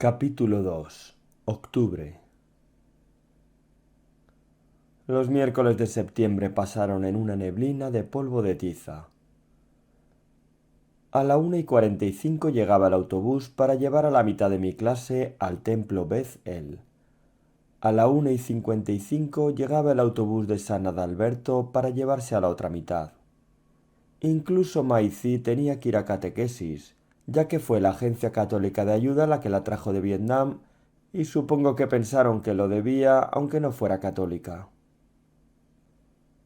Capítulo 2. Octubre. Los miércoles de septiembre pasaron en una neblina de polvo de tiza. A la 1:45 llegaba el autobús para llevar a la mitad de mi clase al templo Beth El. A la 1:55 llegaba el autobús de San Adalberto para llevarse a la otra mitad. Incluso Maizi tenía que ir a catequesis, ya que fue la agencia católica de ayuda la que la trajo de Vietnam, y supongo que pensaron que lo debía aunque no fuera católica.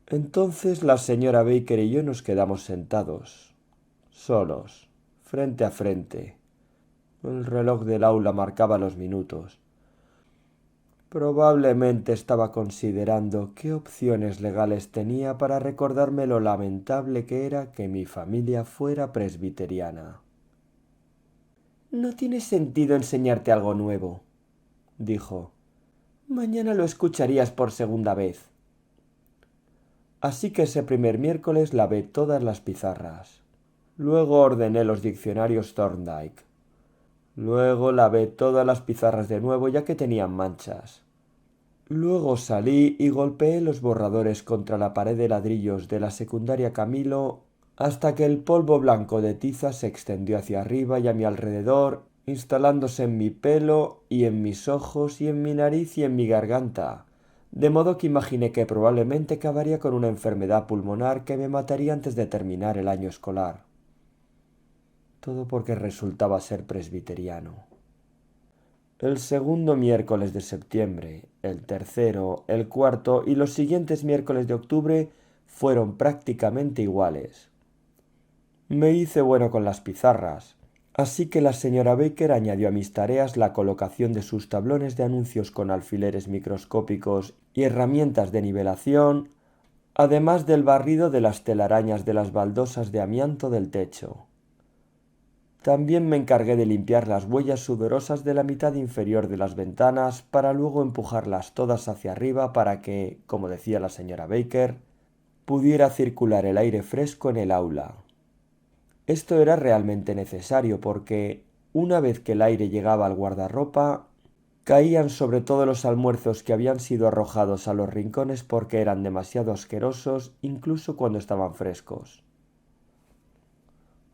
Entonces la señora Baker y yo nos quedamos sentados, solos, frente a frente. El reloj del aula marcaba los minutos. Probablemente estaba considerando qué opciones legales tenía para recordarme lo lamentable que era que mi familia fuera presbiteriana. «No tiene sentido enseñarte algo nuevo», dijo. «Mañana lo escucharías por segunda vez». Así que ese primer miércoles lavé todas las pizarras. Luego ordené los diccionarios Thorndike. Luego lavé todas las pizarras de nuevo ya que tenían manchas. Luego salí y golpeé los borradores contra la pared de ladrillos de la secundaria Camilo hasta que el polvo blanco de tiza se extendió hacia arriba y a mi alrededor, instalándose en mi pelo y en mis ojos y en mi nariz y en mi garganta, de modo que imaginé que probablemente acabaría con una enfermedad pulmonar que me mataría antes de terminar el año escolar. Todo porque resultaba ser presbiteriano. El segundo miércoles de septiembre, el tercero, el cuarto y los siguientes miércoles de octubre fueron prácticamente iguales. Me hice bueno con las pizarras, así que la señora Baker añadió a mis tareas la colocación de sus tablones de anuncios con alfileres microscópicos y herramientas de nivelación, además del barrido de las telarañas de las baldosas de amianto del techo. También me encargué de limpiar las huellas sudorosas de la mitad inferior de las ventanas para luego empujarlas todas hacia arriba para que, como decía la señora Baker, pudiera circular el aire fresco en el aula. Esto era realmente necesario porque, una vez que el aire llegaba al guardarropa, caían sobre todos los almuerzos que habían sido arrojados a los rincones porque eran demasiado asquerosos incluso cuando estaban frescos.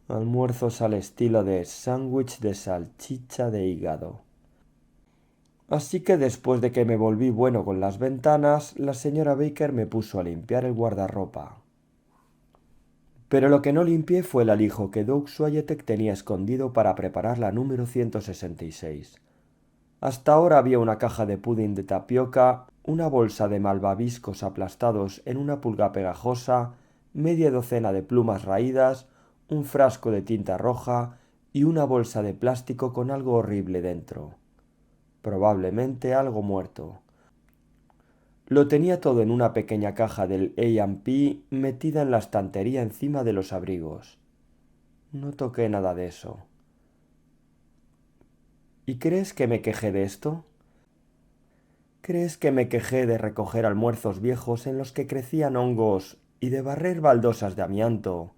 Almuerzos al estilo de sándwich de salchicha de hígado. Así que después de que me volví bueno con las ventanas, la señora Baker me puso a limpiar el guardarropa. Pero lo que no limpié fue el alijo que Doug Swayetek tenía escondido para preparar la número 166. Hasta ahora había una caja de pudín de tapioca, una bolsa de malvaviscos aplastados en una pulga pegajosa, media docena de plumas raídas, un frasco de tinta roja y una bolsa de plástico con algo horrible dentro. Probablemente algo muerto. Lo tenía todo en una pequeña caja del A&P metida en la estantería encima de los abrigos. No toqué nada de eso. ¿Y crees que me quejé de esto? ¿Crees que me quejé de recoger almuerzos viejos en los que crecían hongos y de barrer baldosas de amianto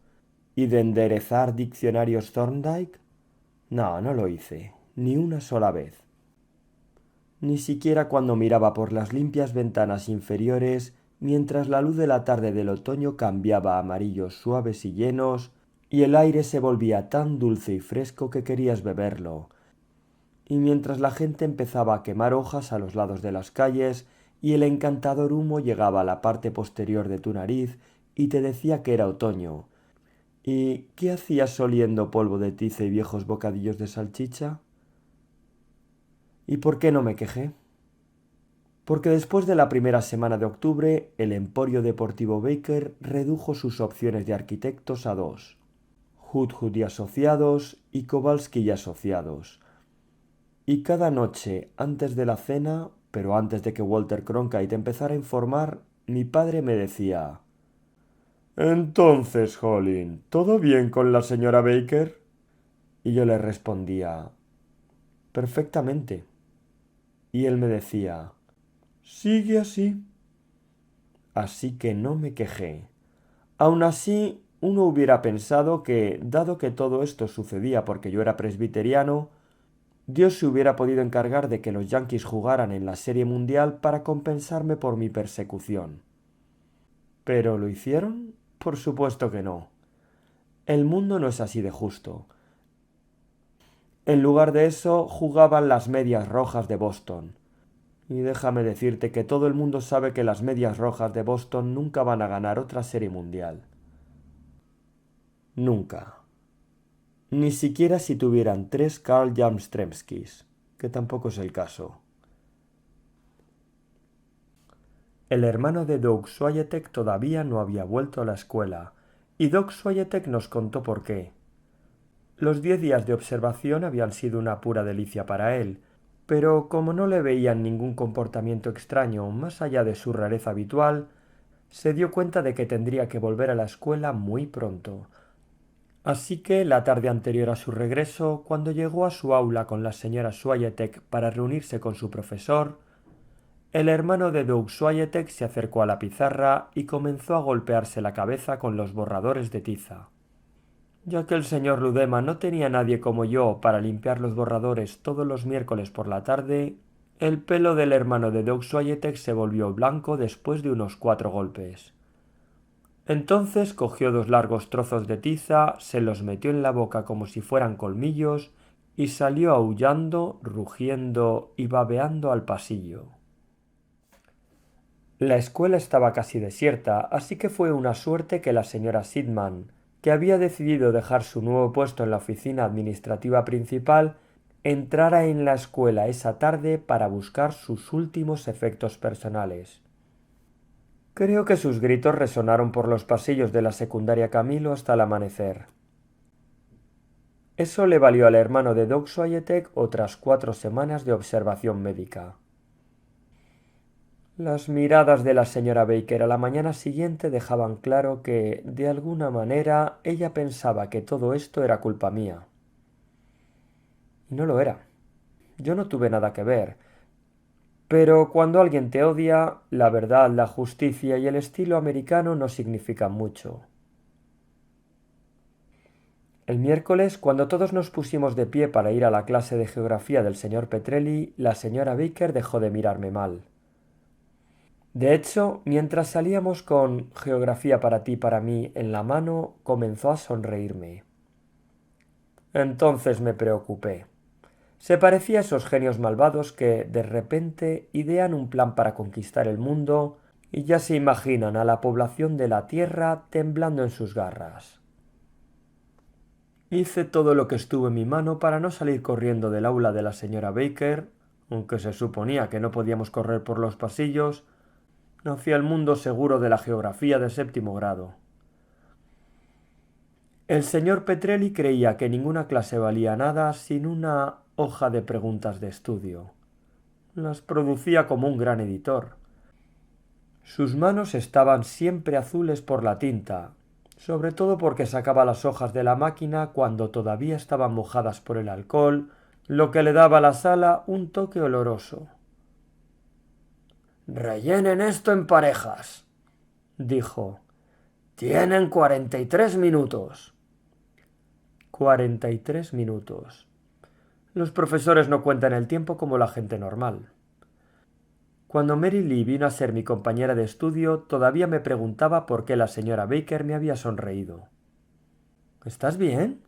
y de enderezar diccionarios Thorndike? No, no lo hice, ni una sola vez. Ni siquiera cuando miraba por las limpias ventanas inferiores mientras la luz de la tarde del otoño cambiaba a amarillos suaves y llenos y el aire se volvía tan dulce y fresco que querías beberlo, y mientras la gente empezaba a quemar hojas a los lados de las calles y el encantador humo llegaba a la parte posterior de tu nariz y te decía que era otoño. ¿Y qué hacías oliendo polvo de tiza y viejos bocadillos de salchicha? ¿Y por qué no me quejé? Porque después de la primera semana de octubre, el Emporio Deportivo Baker redujo sus opciones de arquitectos a dos: Hudhud y Asociados y Kowalski y Asociados. Y cada noche, antes de la cena, pero antes de que Walter Cronkite empezara a informar, mi padre me decía: «Entonces, Colin, ¿todo bien con la señora Baker?» Y yo le respondía: «Perfectamente». Y él me decía: «Sigue así». Así que no me quejé. Aun así, uno hubiera pensado que, dado que todo esto sucedía porque yo era presbiteriano, Dios se hubiera podido encargar de que los Yankees jugaran en la Serie Mundial para compensarme por mi persecución. ¿Pero lo hicieron? Por supuesto que no. El mundo no es así de justo. En lugar de eso, jugaban las Medias Rojas de Boston. Y déjame decirte que todo el mundo sabe que las Medias Rojas de Boston nunca van a ganar otra Serie Mundial. Nunca. Ni siquiera si tuvieran 3 Carl Yastrzemskis, que tampoco es el caso. El hermano de Doug Swiatek todavía no había vuelto a la escuela, y Doug Swiatek nos contó por qué. Los 10 días de observación habían sido una pura delicia para él, pero como no le veían ningún comportamiento extraño más allá de su rareza habitual, se dio cuenta de que tendría que volver a la escuela muy pronto. Así que la tarde anterior a su regreso, cuando llegó a su aula con la señora Swiatek para reunirse con su profesor, el hermano de Doug Swiatek se acercó a la pizarra y comenzó a golpearse la cabeza con los borradores de tiza. Ya que el señor Ludema no tenía nadie como yo para limpiar los borradores todos los miércoles por la tarde, el pelo del hermano de Doug Swiatek se volvió blanco después de unos 4 golpes. Entonces cogió 2 largos trozos de tiza, se los metió en la boca como si fueran colmillos y salió aullando, rugiendo y babeando al pasillo. La escuela estaba casi desierta, así que fue una suerte que la señora Sidman, que había decidido dejar su nuevo puesto en la oficina administrativa principal, entrara en la escuela esa tarde para buscar sus últimos efectos personales. Creo que sus gritos resonaron por los pasillos de la secundaria Camilo hasta el amanecer. Eso le valió al hermano de Doug Swiatek otras 4 semanas de observación médica. Las miradas de la señora Baker a la mañana siguiente dejaban claro que, de alguna manera, ella pensaba que todo esto era culpa mía. Y no lo era. Yo no tuve nada que ver. Pero cuando alguien te odia, la verdad, la justicia y el estilo americano no significan mucho. El miércoles, cuando todos nos pusimos de pie para ir a la clase de geografía del señor Petrelli, la señora Baker dejó de mirarme mal. De hecho, mientras salíamos con Geografía para ti, para mí en la mano, comenzó a sonreírme. Entonces me preocupé. Se parecía a esos genios malvados que, de repente, idean un plan para conquistar el mundo y ya se imaginan a la población de la Tierra temblando en sus garras. Hice todo lo que estuvo en mi mano para no salir corriendo del aula de la señora Baker, aunque se suponía que no podíamos correr por los pasillos, hacia el mundo seguro de la geografía de 7º grado. El señor Petrelli creía que ninguna clase valía nada sin una hoja de preguntas de estudio. Las producía como un gran editor. Sus manos estaban siempre azules por la tinta, sobre todo porque sacaba las hojas de la máquina cuando todavía estaban mojadas por el alcohol, lo que le daba a la sala un toque oloroso. «Rellenen esto en parejas», dijo. «Tienen 43 minutos». 43 minutos. Los profesores no cuentan el tiempo como la gente normal. Cuando Mary Lee vino a ser mi compañera de estudio, todavía me preguntaba por qué la señora Baker me había sonreído. «¿Estás bien?»,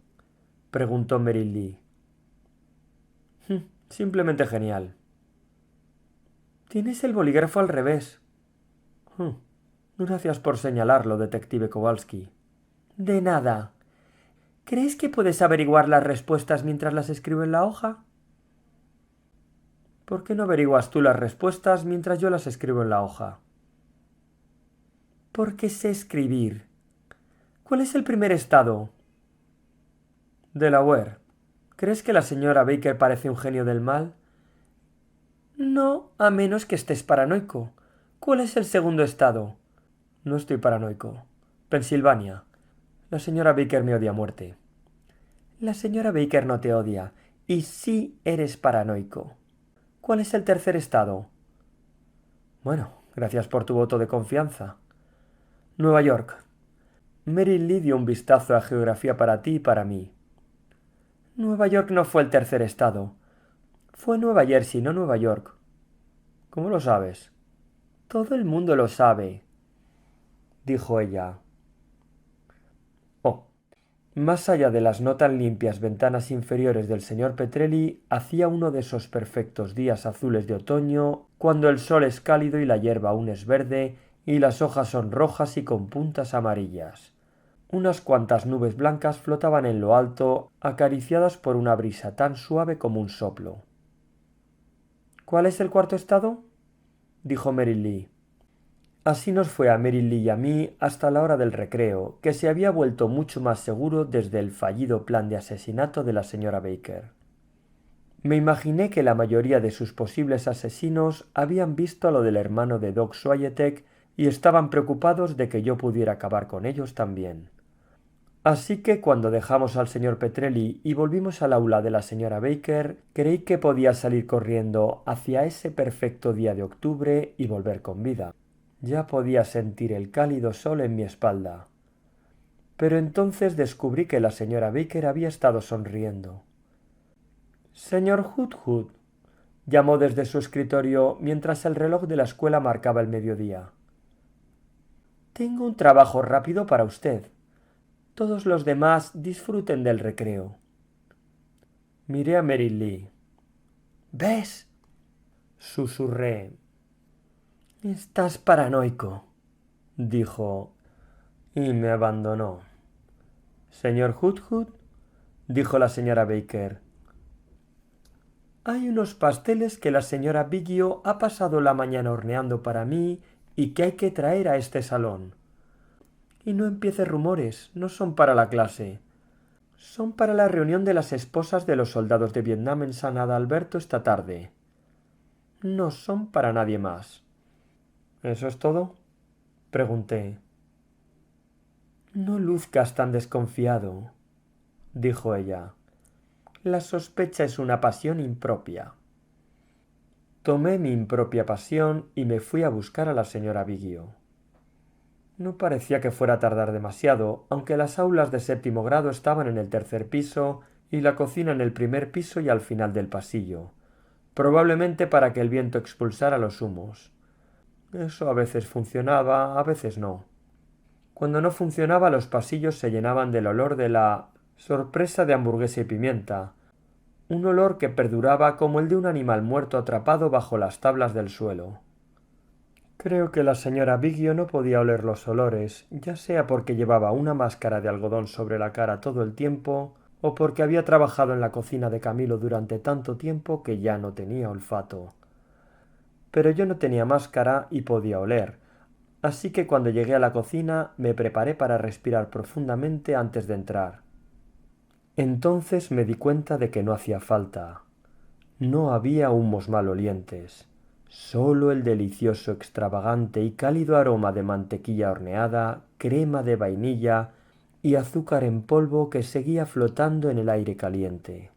preguntó Mary Lee. «Simplemente genial». «Tienes el bolígrafo al revés». «Gracias por señalarlo, detective Kowalski». «De nada. ¿Crees que puedes averiguar las respuestas mientras las escribo en la hoja?» «¿Por qué no averiguas tú las respuestas mientras yo las escribo en la hoja?» «Porque sé escribir». «¿Cuál es el primer estado?» «Delaware. ¿Crees que la señora Baker parece un genio del mal?» «No, a menos que estés paranoico. ¿Cuál es el segundo estado?» «No estoy paranoico. Pensilvania. La señora Baker me odia a muerte». «La señora Baker no te odia, y sí eres paranoico. ¿Cuál es el tercer estado?» «Bueno, gracias por tu voto de confianza». «Nueva York». Mary Lee dio un vistazo a Geografía para ti y para mí. «Nueva York no fue el tercer estado. Fue Nueva Jersey, no Nueva York. ¿Cómo lo sabes? Todo el mundo lo sabe, dijo ella. Oh. Más allá de las no tan limpias ventanas inferiores del señor Petrelli, hacía uno de esos perfectos días azules de otoño, cuando el sol es cálido y la hierba aún es verde, y las hojas son rojas y con puntas amarillas. Unas cuantas nubes blancas flotaban en lo alto, acariciadas por una brisa tan suave como un soplo. ¿Cuál es el cuarto estado? Dijo Mary Lee. Así nos fue a Mary Lee y a mí hasta la hora del recreo, que se había vuelto mucho más seguro desde el fallido plan de asesinato de la señora Baker. Me imaginé que la mayoría de sus posibles asesinos habían visto a lo del hermano de Doc Swiatek y estaban preocupados de que yo pudiera acabar con ellos también. Así que cuando dejamos al señor Petrelli y volvimos al aula de la señora Baker, creí que podía salir corriendo hacia ese perfecto día de octubre y volver con vida. Ya podía sentir el cálido sol en mi espalda. Pero entonces descubrí que la señora Baker había estado sonriendo. Señor Hoodhood, llamó desde su escritorio mientras el reloj de la escuela marcaba el mediodía. Tengo un trabajo rápido para usted. Todos los demás disfruten del recreo. Miré a Mary Lee. ¿Ves? Susurré. Estás paranoico, dijo, y me abandonó. Señor Hoodhood, dijo la señora Baker, hay unos pasteles que la señora Biggio ha pasado la mañana horneando para mí y que hay que traer a este salón. Y no empiece rumores, no son para la clase. Son para la reunión de las esposas de los soldados de Vietnam en San Adalberto esta tarde. No son para nadie más. ¿Eso es todo? Pregunté. No luzcas tan desconfiado, dijo ella. La sospecha es una pasión impropia. Tomé mi impropia pasión y me fui a buscar a la señora Biggio. No parecía que fuera a tardar demasiado, aunque las aulas de séptimo grado estaban en el tercer piso y la cocina en el primer piso y al final del pasillo, probablemente para que el viento expulsara los humos. Eso a veces funcionaba, a veces no. Cuando no funcionaba, los pasillos se llenaban del olor de la sorpresa de hamburguesa y pimienta, un olor que perduraba como el de un animal muerto atrapado bajo las tablas del suelo. Creo que la señora Biggio no podía oler los olores, ya sea porque llevaba una máscara de algodón sobre la cara todo el tiempo, o porque había trabajado en la cocina de Camilo durante tanto tiempo que ya no tenía olfato. Pero yo no tenía máscara y podía oler, así que cuando llegué a la cocina me preparé para respirar profundamente antes de entrar. Entonces me di cuenta de que no hacía falta. No había humos malolientes, solo el delicioso, extravagante y cálido aroma de mantequilla horneada, crema de vainilla y azúcar en polvo que seguía flotando en el aire caliente.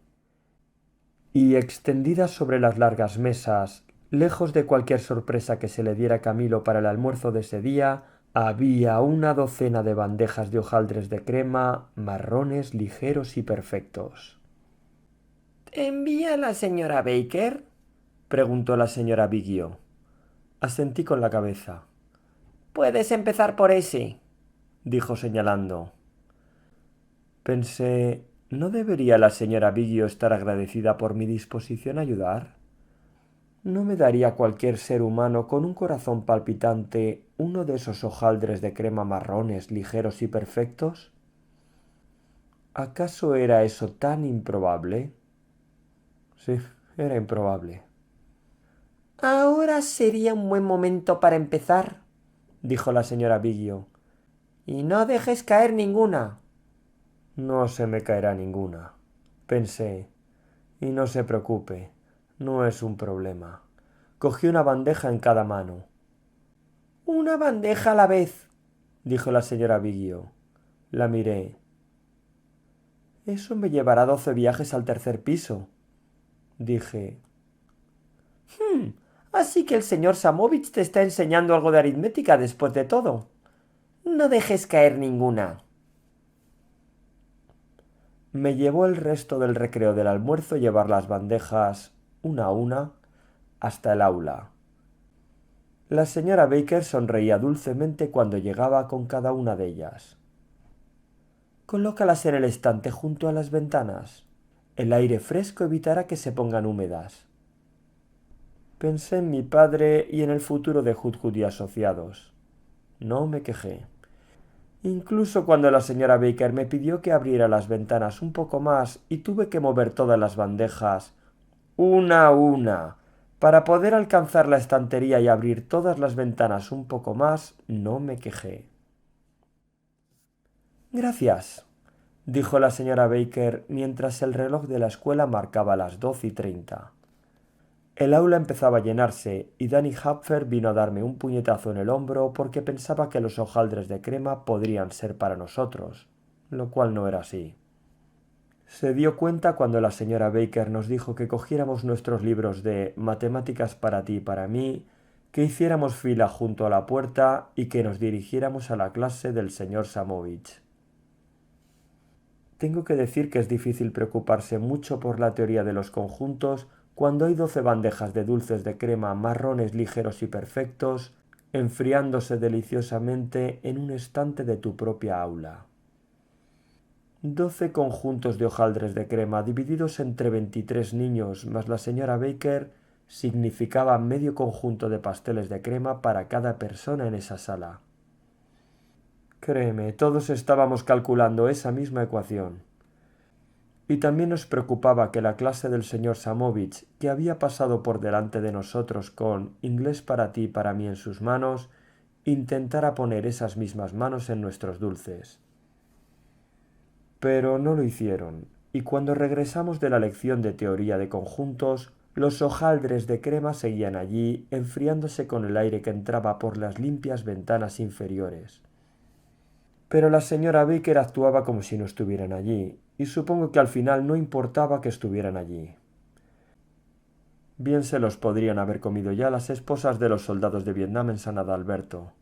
Y extendidas sobre las largas mesas, lejos de cualquier sorpresa que se le diera a Camilo para el almuerzo de ese día, había una docena de bandejas de hojaldres de crema, marrones, ligeros y perfectos. ¿Envía la señora Baker? Preguntó la señora Biggio. Asentí con la cabeza. Puedes empezar por ese, dijo señalando. Pensé, ¿no debería la señora Biggio estar agradecida por mi disposición a ayudar? ¿No me daría cualquier ser humano con un corazón palpitante uno de esos hojaldres de crema marrones, ligeros y perfectos? ¿Acaso era eso tan improbable? Sí, era improbable. Ahora sería un buen momento para empezar, dijo la señora Biggio. Y no dejes caer ninguna. No se me caerá ninguna, pensé. Y no se preocupe, no es un problema. Cogí una bandeja en cada mano. Una bandeja a la vez, dijo la señora Biggio. La miré. Eso me llevará 12 viajes al tercer piso, dije. Así que el señor Samovich te está enseñando algo de aritmética después de todo. No dejes caer ninguna. Me llevó el resto del recreo del almuerzo llevar las bandejas una a una, hasta el aula. La señora Baker sonreía dulcemente cuando llegaba con cada una de ellas. Colócalas en el estante junto a las ventanas. El aire fresco evitará que se pongan húmedas. Pensé en mi padre y en el futuro de Hudhud y asociados. No me quejé. Incluso cuando la señora Baker me pidió que abriera las ventanas un poco más y tuve que mover todas las bandejas, una a una, para poder alcanzar la estantería y abrir todas las ventanas un poco más, no me quejé. Gracias, dijo la señora Baker mientras el reloj de la escuela marcaba las 12:30. El aula empezaba a llenarse y Danny Hapfer vino a darme un puñetazo en el hombro porque pensaba que los hojaldres de crema podrían ser para nosotros, lo cual no era así. Se dio cuenta cuando la señora Baker nos dijo que cogiéramos nuestros libros de Matemáticas para ti y para mí, que hiciéramos fila junto a la puerta y que nos dirigiéramos a la clase del señor Samovich. Tengo que decir que es difícil preocuparse mucho por la teoría de los conjuntos cuando hay 12 bandejas de dulces de crema marrones ligeros y perfectos, enfriándose deliciosamente en un estante de tu propia aula. 12 conjuntos de hojaldres de crema divididos entre 23 niños más la señora Baker significaba medio conjunto de pasteles de crema para cada persona en esa sala. Créeme, todos estábamos calculando esa misma ecuación. Y también nos preocupaba que la clase del señor Samovich, que había pasado por delante de nosotros con Inglés para ti y para mí en sus manos, intentara poner esas mismas manos en nuestros dulces. Pero no lo hicieron, y cuando regresamos de la lección de teoría de conjuntos, los hojaldres de crema seguían allí, enfriándose con el aire que entraba por las limpias ventanas inferiores. Pero la señora Baker actuaba como si no estuvieran allí, y supongo que al final no importaba que estuvieran allí. Bien se los podrían haber comido ya las esposas de los soldados de Vietnam en San Adalberto.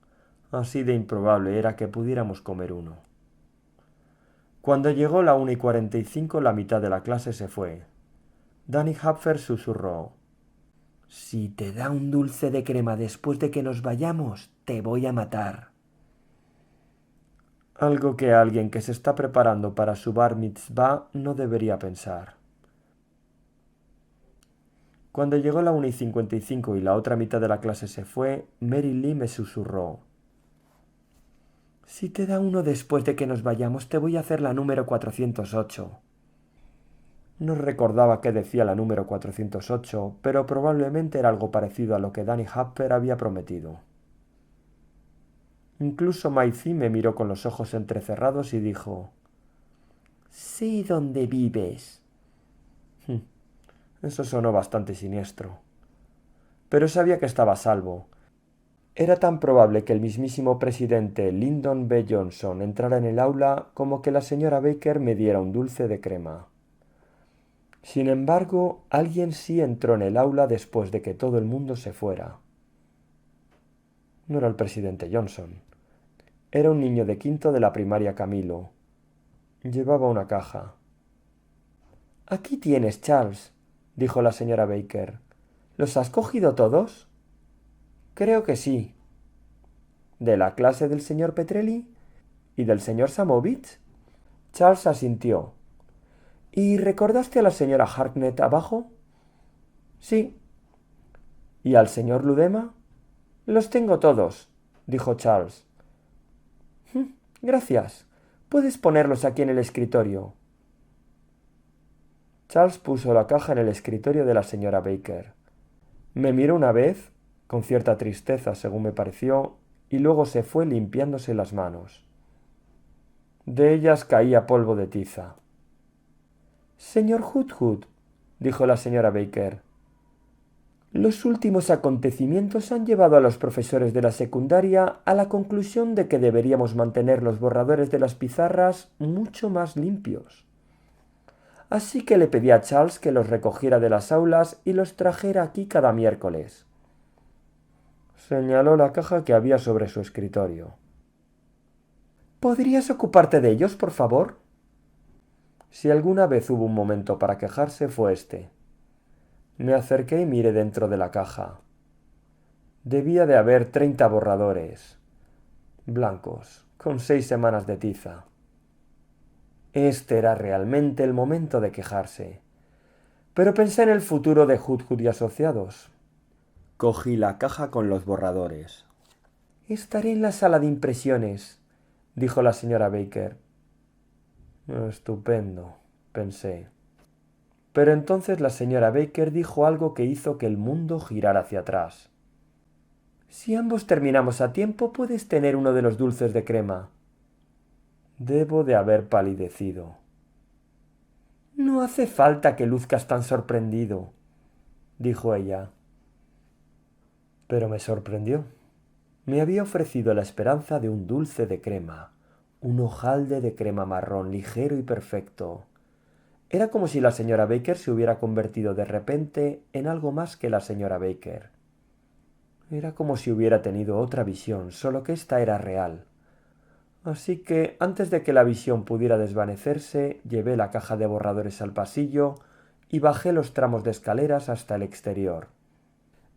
Así de improbable era que pudiéramos comer uno. Cuando llegó la 1:45, la mitad de la clase se fue. Danny Hapfer susurró: «Si te da un dulce de crema después de que nos vayamos, te voy a matar». Algo que alguien que se está preparando para su bar mitzvah no debería pensar. Cuando llegó la 1:55 y la otra mitad de la clase se fue, Mary Lee me susurró: «Si te da uno después de que nos vayamos, te voy a hacer la número 408». No recordaba qué decía la número 408, pero probablemente era algo parecido a lo que Danny Hapfer había prometido. Incluso Maisie me miró con los ojos entrecerrados y dijo: «Sé dónde vives». Eso sonó bastante siniestro. Pero sabía que estaba a salvo. Era tan probable que el mismísimo presidente Lyndon B. Johnson entrara en el aula como que la señora Baker me diera un dulce de crema. Sin embargo, alguien sí entró en el aula después de que todo el mundo se fuera. No era el presidente Johnson. Era un niño de quinto de la primaria Camilo. Llevaba una caja. «Aquí tienes, Charles», dijo la señora Baker. «¿Los has cogido todos?» «Creo que sí». «¿De la clase del señor Petrelli? ¿Y del señor Samovich?» Charles asintió. «¿Y recordaste a la señora Harknett abajo?» «Sí». «¿Y al señor Ludema?» «Los tengo todos», dijo Charles. «Gracias. Puedes ponerlos aquí en el escritorio». Charles puso la caja en el escritorio de la señora Baker. Me miró una vez, con cierta tristeza según me pareció, y luego se fue limpiándose las manos. De ellas caía polvo de tiza. «Señor Hudhud», dijo la señora Baker, «los últimos acontecimientos han llevado a los profesores de la secundaria a la conclusión de que deberíamos mantener los borradores de las pizarras mucho más limpios. Así que le pedí a Charles que los recogiera de las aulas y los trajera aquí cada miércoles». Señaló la caja que había sobre su escritorio. «¿Podrías ocuparte de ellos, por favor?» Si alguna vez hubo un momento para quejarse fue este. Me acerqué y miré dentro de la caja. Debía de haber 30 borradores, blancos, con 6 semanas de tiza. Este era realmente el momento de quejarse. Pero pensé en el futuro de Hudhud y Asociados. Cogí la caja con los borradores. Estaré en la sala de impresiones, dijo la señora Baker. Estupendo, pensé. Pero entonces la señora Baker dijo algo que hizo que el mundo girara hacia atrás. Si ambos terminamos a tiempo, puedes tener uno de los dulces de crema. Debo de haber palidecido. No hace falta que luzcas tan sorprendido, dijo ella. Pero me sorprendió. Me había ofrecido la esperanza de un dulce de crema, un hojaldre de crema marrón ligero y perfecto. Era como si la señora Baker se hubiera convertido de repente en algo más que la señora Baker. Era como si hubiera tenido otra visión, solo que esta era real. Así que, antes de que la visión pudiera desvanecerse, llevé la caja de borradores al pasillo y bajé los tramos de escaleras hasta el exterior.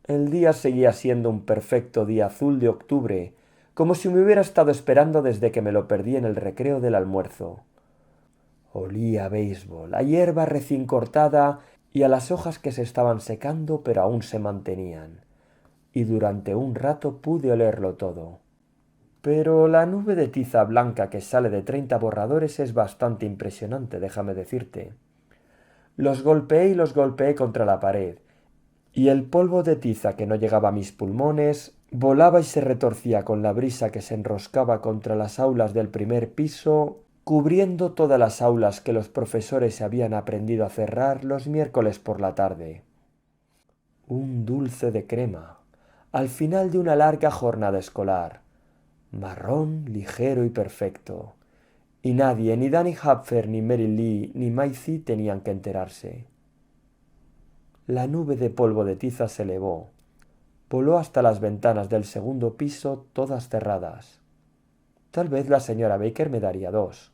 El día seguía siendo un perfecto día azul de octubre, como si me hubiera estado esperando desde que me lo perdí en el recreo del almuerzo. Olía a béisbol, a hierba recién cortada y a las hojas que se estaban secando pero aún se mantenían. Y durante un rato pude olerlo todo. Pero la nube de tiza blanca que sale de 30 borradores es bastante impresionante, déjame decirte. Los golpeé y los golpeé contra la pared, y el polvo de tiza que no llegaba a mis pulmones volaba y se retorcía con la brisa que se enroscaba contra las aulas del primer piso, cubriendo todas las aulas que los profesores habían aprendido a cerrar los miércoles por la tarde. Un dulce de crema, al final de una larga jornada escolar, marrón, ligero y perfecto. Y nadie, ni Danny Hapfer, ni Mary Lee, ni Maisie tenían que enterarse. La nube de polvo de tiza se elevó. Voló hasta las ventanas del segundo piso, todas cerradas. Tal vez la señora Baker me daría 2.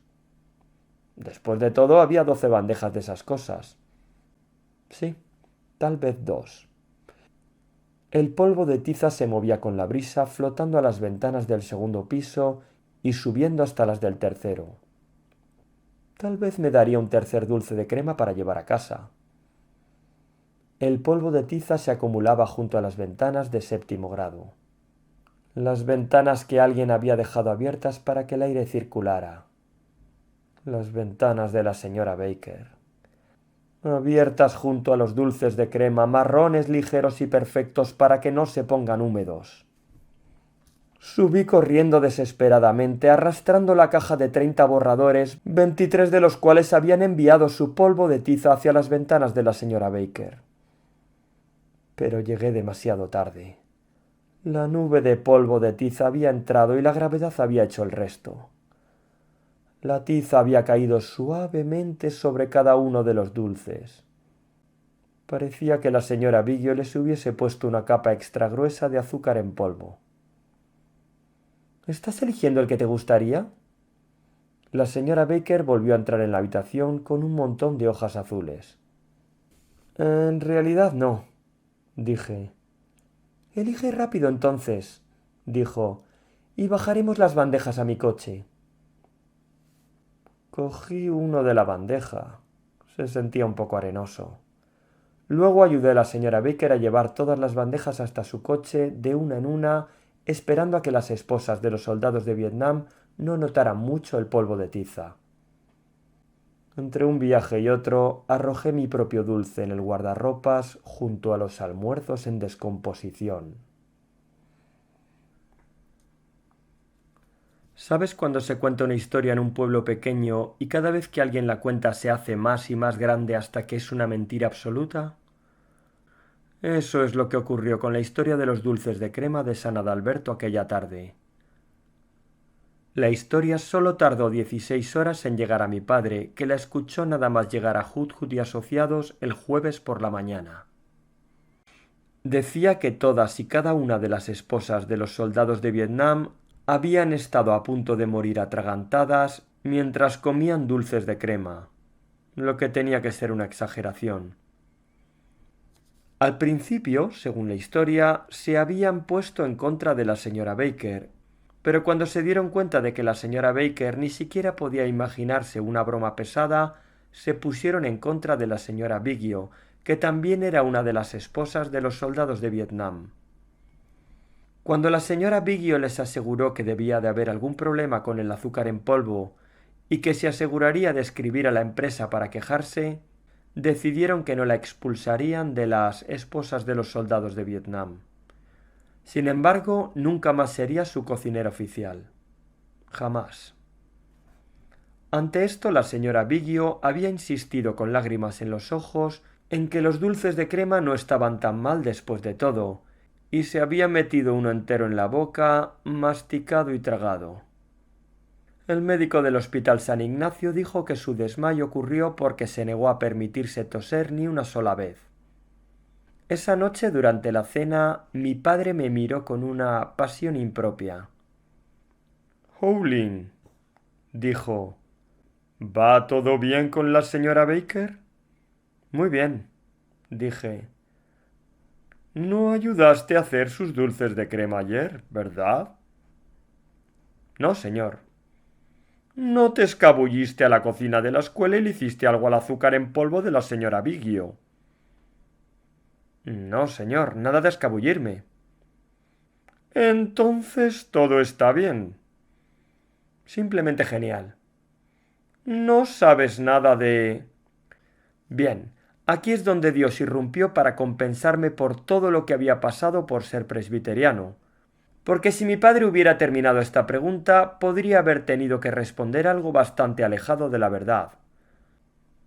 Después de todo, había 12 bandejas de esas cosas. Sí, tal vez 2. El polvo de tiza se movía con la brisa, flotando a las ventanas del segundo piso y subiendo hasta las del tercero. Tal vez me daría un tercer dulce de crema para llevar a casa. El polvo de tiza se acumulaba junto a las ventanas de séptimo grado. Las ventanas que alguien había dejado abiertas para que el aire circulara. Las ventanas de la señora Baker. Abiertas junto a los dulces de crema, marrones ligeros y perfectos para que no se pongan húmedos. Subí corriendo desesperadamente, arrastrando la caja de 30 borradores, 23 de los cuales habían enviado su polvo de tiza hacia las ventanas de la señora Baker. Pero llegué demasiado tarde. La nube de polvo de tiza había entrado y la gravedad había hecho el resto. La tiza había caído suavemente sobre cada uno de los dulces. Parecía que la señora Bigio les hubiese puesto una capa extra gruesa de azúcar en polvo. ¿Estás eligiendo el que te gustaría? La señora Baker volvió a entrar en la habitación con un montón de hojas azules. En realidad no, dije. Elige rápido entonces, dijo, y bajaremos las bandejas a mi coche. Cogí uno de la bandeja. Se sentía un poco arenoso. Luego ayudé a la señora Baker a llevar todas las bandejas hasta su coche de una en una, esperando a que las esposas de los soldados de Vietnam no notaran mucho el polvo de tiza. Entre un viaje y otro, arrojé mi propio dulce en el guardarropas junto a los almuerzos en descomposición. ¿Sabes cuando se cuenta una historia en un pueblo pequeño y cada vez que alguien la cuenta se hace más y más grande hasta que es una mentira absoluta? Eso es lo que ocurrió con la historia de los dulces de crema de San Adalberto aquella tarde. La historia solo tardó 16 horas en llegar a mi padre, que la escuchó nada más llegar a Hudhud y Asociados el jueves por la mañana. Decía que todas y cada una de las esposas de los soldados de Vietnam habían estado a punto de morir atragantadas mientras comían dulces de crema, lo que tenía que ser una exageración. Al principio, según la historia, se habían puesto en contra de la señora Baker, pero cuando se dieron cuenta de que la señora Baker ni siquiera podía imaginarse una broma pesada, se pusieron en contra de la señora Biggio, que también era una de las esposas de los soldados de Vietnam. Cuando la señora Biggio les aseguró que debía de haber algún problema con el azúcar en polvo y que se aseguraría de escribir a la empresa para quejarse, decidieron que no la expulsarían de las esposas de los soldados de Vietnam. Sin embargo, nunca más sería su cocinera oficial. Jamás. Ante esto, la señora Biggio había insistido con lágrimas en los ojos en que los dulces de crema no estaban tan mal después de todo, y se había metido uno entero en la boca, masticado y tragado. El médico del Hospital San Ignacio dijo que su desmayo ocurrió porque se negó a permitirse toser ni una sola vez. Esa noche, durante la cena, mi padre me miró con una pasión impropia. —Howling —dijo—, ¿va todo bien con la señora Baker? —Muy bien —dije—. No ayudaste a hacer sus dulces de crema ayer, ¿verdad? —No, señor. ¿No te escabulliste a la cocina de la escuela y le hiciste algo al azúcar en polvo de la señora Biggio? —No, señor, nada de escabullirme. Entonces todo está bien. Simplemente genial. No sabes nada de... Bien, aquí es donde Dios irrumpió para compensarme por todo lo que había pasado por ser presbiteriano. Porque si mi padre hubiera terminado esta pregunta, podría haber tenido que responder algo bastante alejado de la verdad.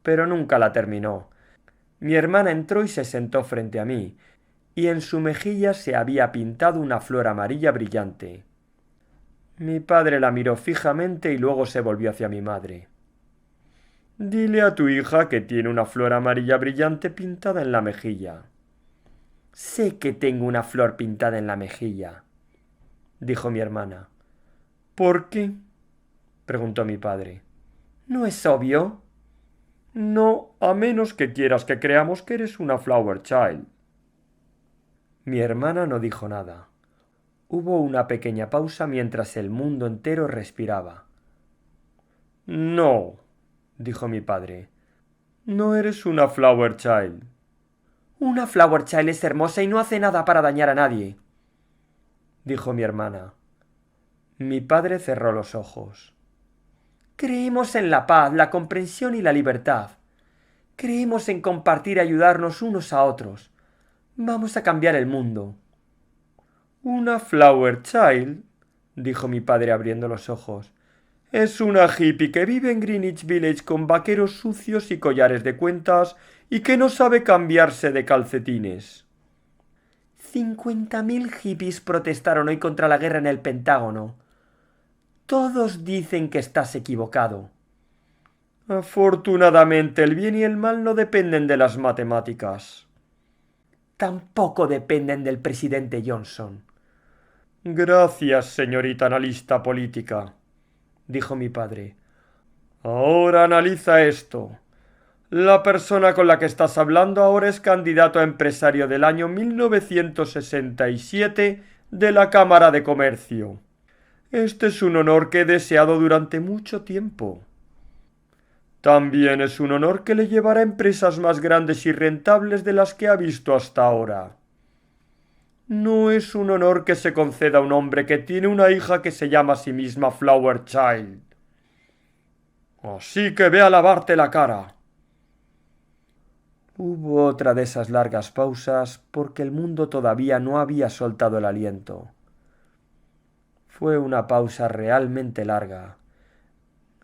Pero nunca la terminó. Mi hermana entró y se sentó frente a mí, y en su mejilla se había pintado una flor amarilla brillante. Mi padre la miró fijamente y luego se volvió hacia mi madre. Dile a tu hija que tiene una flor amarilla brillante pintada en la mejilla. Sé que tengo una flor pintada en la mejilla, dijo mi hermana. ¿Por qué? Preguntó mi padre. ¿No es obvio? No, a menos que quieras que creamos que eres una flower child. Mi hermana no dijo nada. Hubo una pequeña pausa mientras el mundo entero respiraba. No, dijo mi padre. No eres una flower child. Una flower child es hermosa y no hace nada para dañar a nadie, dijo mi hermana. Mi padre cerró los ojos. Creemos en la paz, la comprensión y la libertad. Creemos en compartir y ayudarnos unos a otros. Vamos a cambiar el mundo. Una flower child, dijo mi padre abriendo los ojos, es una hippie que vive en Greenwich Village con vaqueros sucios y collares de cuentas y que no sabe cambiarse de calcetines. 50.000 hippies protestaron hoy contra la guerra en el Pentágono. Todos dicen que estás equivocado. Afortunadamente, el bien y el mal no dependen de las matemáticas. Tampoco dependen del presidente Johnson. Gracias, señorita analista política, dijo mi padre. Ahora analiza esto. La persona con la que estás hablando ahora es candidato a empresario del año 1967 de la Cámara de Comercio. Este es un honor que he deseado durante mucho tiempo. También es un honor que le llevará a empresas más grandes y rentables de las que ha visto hasta ahora. No es un honor que se conceda a un hombre que tiene una hija que se llama a sí misma Flower Child. Así que ve a lavarte la cara. Hubo otra de esas largas pausas porque el mundo todavía no había soltado el aliento. Fue una pausa realmente larga.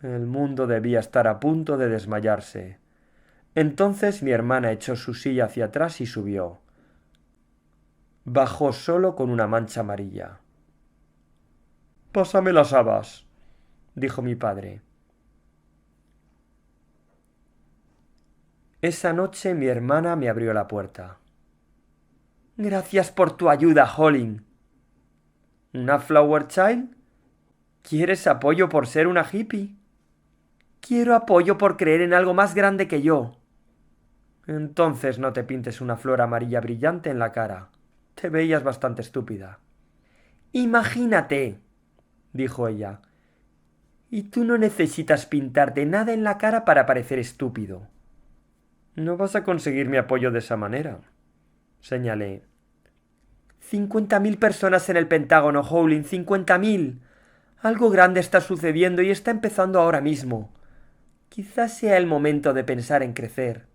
El mundo debía estar a punto de desmayarse. Entonces mi hermana echó su silla hacia atrás y subió. Bajó solo con una mancha amarilla. «Pásame las habas», dijo mi padre. Esa noche mi hermana me abrió la puerta. «Gracias por tu ayuda, Holling». «¿Una flower child? ¿Quieres apoyo por ser una hippie?» «Quiero apoyo por creer en algo más grande que yo». Entonces no te pintes una flor amarilla brillante en la cara. Te veías bastante estúpida. Imagínate, dijo ella. Y tú no necesitas pintarte nada en la cara para parecer estúpido. No vas a conseguir mi apoyo de esa manera, señalé. 50.000 personas en el Pentágono, Howling, 50.000. Algo grande está sucediendo y está empezando ahora mismo. Quizás sea el momento de pensar en crecer.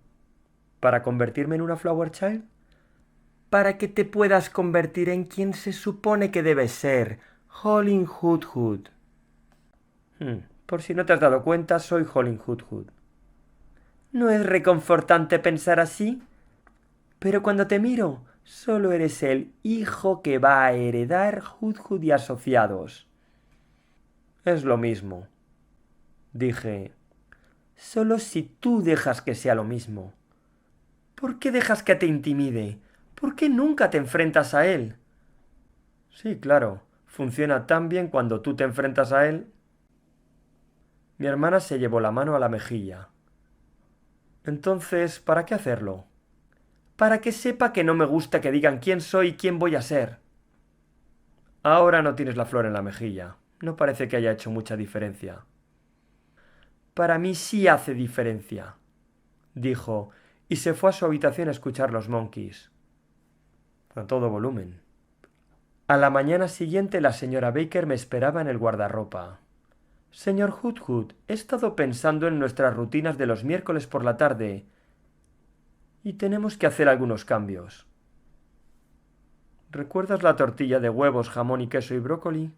¿Para convertirme en una Flower Child? Para que te puedas convertir en quien se supone que debes ser, Howling Hood Hood. Por si no te has dado cuenta, soy Howling Hood Hood. ¿No es reconfortante pensar así? Pero cuando te miro, solo eres el hijo que va a heredar Hood Hood y asociados. Es lo mismo, dije. Solo si tú dejas que sea lo mismo. ¿Por qué dejas que te intimide? ¿Por qué nunca te enfrentas a él? Sí, claro, funciona tan bien cuando tú te enfrentas a él. Mi hermana se llevó la mano a la mejilla. Entonces, ¿para qué hacerlo? Para que sepa que no me gusta que digan quién soy y quién voy a ser. Ahora no tienes la flor en la mejilla. No parece que haya hecho mucha diferencia. Para mí sí hace diferencia, dijo, y se fue a su habitación a escuchar los Monkees. A todo volumen. A la mañana siguiente la señora Baker me esperaba en el guardarropa. Señor Hood Hood, he estado pensando en nuestras rutinas de los miércoles por la tarde y tenemos que hacer algunos cambios. ¿Recuerdas la tortilla de huevos, jamón y queso y brócoli?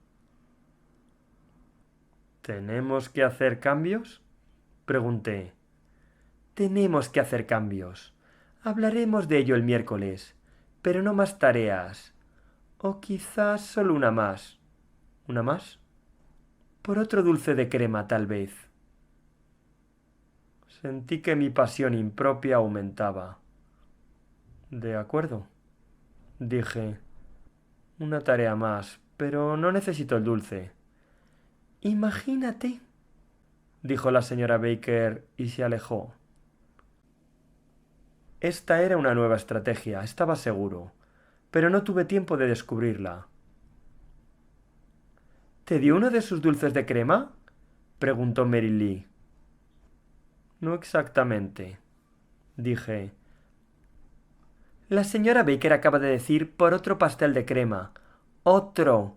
¿Tenemos que hacer cambios? Pregunté. Tenemos que hacer cambios. Hablaremos de ello el miércoles, pero no más tareas. O quizás solo una más. ¿Una más? Por otro dulce de crema, tal vez. Sentí que mi pasión impropia aumentaba. De acuerdo, dije. Una tarea más, pero no necesito el dulce. Imagínate, dijo la señora Baker y se alejó. Esta era una nueva estrategia, estaba seguro, pero no tuve tiempo de descubrirla. ¿Te dio uno de sus dulces de crema? Preguntó Mary Lee. No exactamente, dije. La señora Baker acaba de decir por otro pastel de crema. Otro.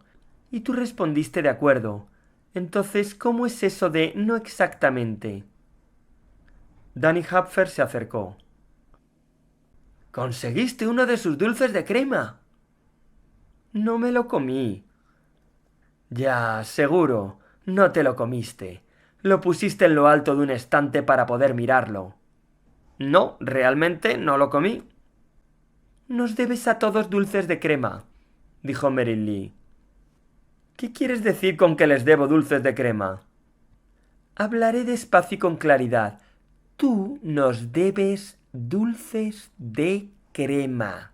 Y tú respondiste de acuerdo. Entonces, ¿cómo es eso de no exactamente? Danny Hapfer se acercó. ¡Conseguiste uno de sus dulces de crema! No me lo comí. Ya, seguro, no te lo comiste. Lo pusiste en lo alto de un estante para poder mirarlo. No, realmente no lo comí. Nos debes a todos dulces de crema, dijo Mary Lee. ¿Qué quieres decir con que les debo dulces de crema? Hablaré despacio y con claridad. Tú nos debes dulces de crema.